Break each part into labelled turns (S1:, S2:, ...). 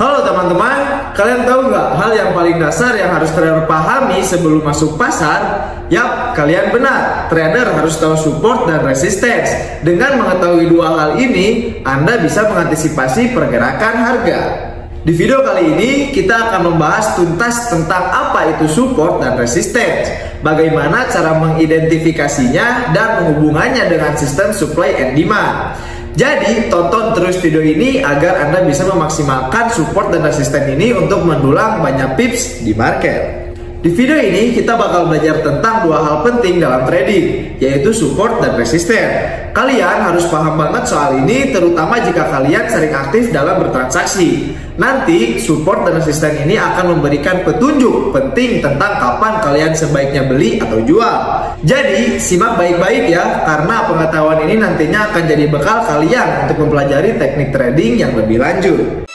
S1: Halo teman-teman, kalian tahu nggak hal yang paling dasar yang harus trader pahami sebelum masuk pasar? Yap, kalian benar. Trader harus tahu support dan resistance. Dengan mengetahui dua hal ini, Anda bisa mengantisipasi pergerakan harga. Di video kali ini, kita akan membahas tuntas tentang apa itu support dan resistance, bagaimana cara mengidentifikasinya dan menghubungannya dengan sistem supply and demand. Jadi, tonton terus video ini agar Anda bisa memaksimalkan support dan resisten ini untuk mendulang banyak pips di market. Di video ini, kita bakal belajar tentang dua hal penting dalam trading, yaitu support dan resisten. Kalian harus paham banget soal ini, terutama jika kalian sering aktif dalam bertransaksi. Nanti, support dan resisten ini akan memberikan petunjuk penting tentang kapan kalian sebaiknya beli atau jual. Jadi, simak baik-baik ya, karena pengetahuan ini nantinya akan jadi bekal kalian untuk mempelajari teknik trading yang lebih lanjut.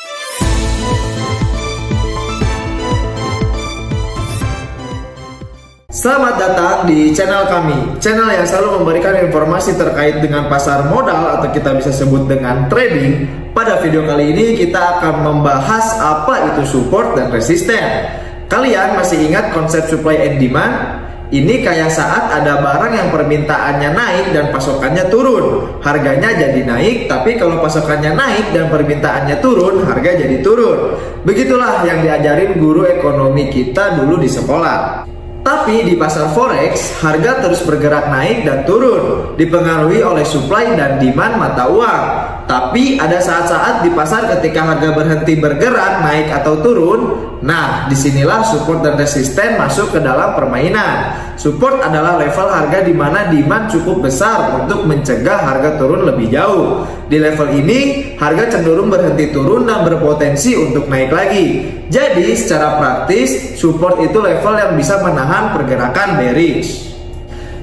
S1: Selamat datang di channel kami, channel yang selalu memberikan informasi terkait dengan pasar modal atau kita bisa sebut dengan trading. Pada video kali ini kita akan membahas apa itu support dan resisten. Kalian masih ingat konsep supply and demand? Ini kayak saat ada barang yang permintaannya naik dan pasokannya turun, harganya jadi naik, tapi kalau pasokannya naik dan permintaannya turun, harga jadi turun. Begitulah yang diajarin guru ekonomi kita dulu di sekolah. Tapi di pasar forex, harga terus bergerak naik dan turun, dipengaruhi oleh supply dan demand mata uang. Tapi ada saat-saat di pasar ketika harga berhenti bergerak naik atau turun. Nah, disinilah support dan resisten masuk ke dalam permainan. Support adalah level harga di mana demand cukup besar untuk mencegah harga turun lebih jauh. Di level ini, harga cenderung berhenti turun dan berpotensi untuk naik lagi. Jadi, secara praktis, support itu level yang bisa menahan pergerakan bearish.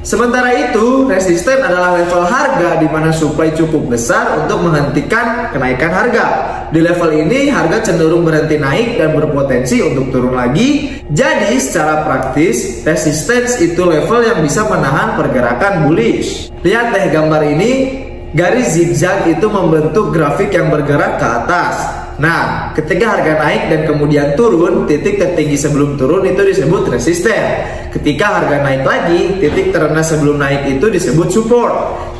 S1: Sementara itu, resisten adalah level harga di mana supply cukup besar untuk menghentikan kenaikan harga. Di level ini, harga cenderung berhenti naik dan berpotensi untuk turun lagi. Jadi, secara praktis, resistance itu level yang bisa menahan pergerakan bullish. Lihat deh gambar ini, garis zigzag itu membentuk grafik yang bergerak ke atas. Nah, ketika harga naik dan kemudian turun, titik tertinggi sebelum turun itu disebut resisten. Ketika harga naik lagi, titik terendah sebelum naik itu disebut support.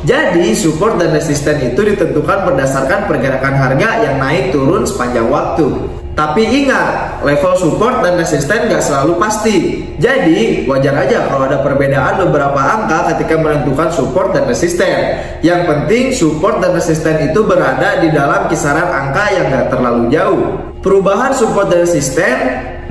S1: Jadi, support dan resisten itu ditentukan berdasarkan pergerakan harga yang naik turun sepanjang waktu. Tapi ingat, level support dan resisten gak selalu pasti. Jadi, wajar aja kalau ada perbedaan beberapa angka ketika menentukan support dan resisten. Yang penting, support dan resisten itu berada di dalam kisaran angka yang gak terlalu jauh. Perubahan support dan resisten,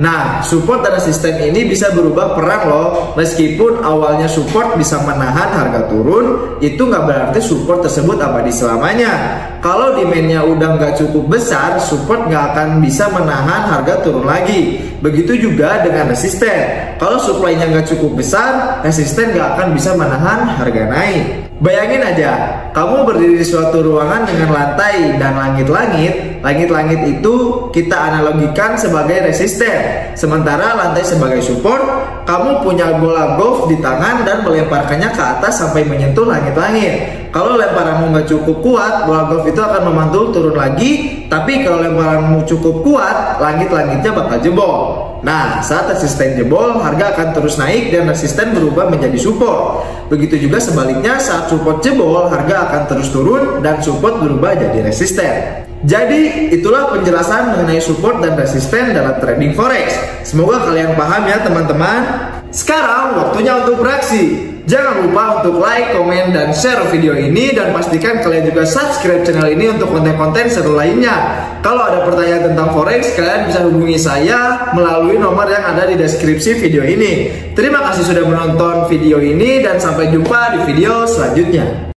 S1: nah, support dan resisten ini bisa berubah peran loh. Meskipun awalnya support bisa menahan harga turun, itu nggak berarti support tersebut abadi selamanya. Kalau demandnya udah nggak cukup besar, support nggak akan bisa menahan harga turun lagi. Begitu juga dengan resisten. Kalau supply-nya nggak cukup besar, resisten nggak akan bisa menahan harga naik. Bayangin aja, kamu berdiri di suatu ruangan dengan lantai dan langit-langit. Langit-langit itu kita analogikan sebagai resisten. Sementara lantai sebagai support, kamu punya bola golf di tangan dan melemparkannya ke atas sampai menyentuh langit-langit. Kalau lemparanmu nggak cukup kuat, bola golf itu akan memantul turun lagi. Tapi kalau lemparanmu cukup kuat, langit-langitnya bakal jebol. Nah, saat resisten jebol, harga akan terus naik dan resisten berubah menjadi support. Begitu juga sebaliknya, saat support jebol, harga akan terus turun dan support berubah jadi resisten. Jadi, itulah penjelasan mengenai support dan resisten dalam trading forex. Semoga kalian paham ya teman-teman. Sekarang waktunya untuk beraksi. Jangan lupa untuk like, komen, dan share video ini. Dan pastikan kalian juga subscribe channel ini untuk konten-konten seru lainnya. Kalau ada pertanyaan tentang forex, kalian bisa hubungi saya melalui nomor yang ada di deskripsi video ini. Terima kasih sudah menonton video ini dan sampai jumpa di video selanjutnya.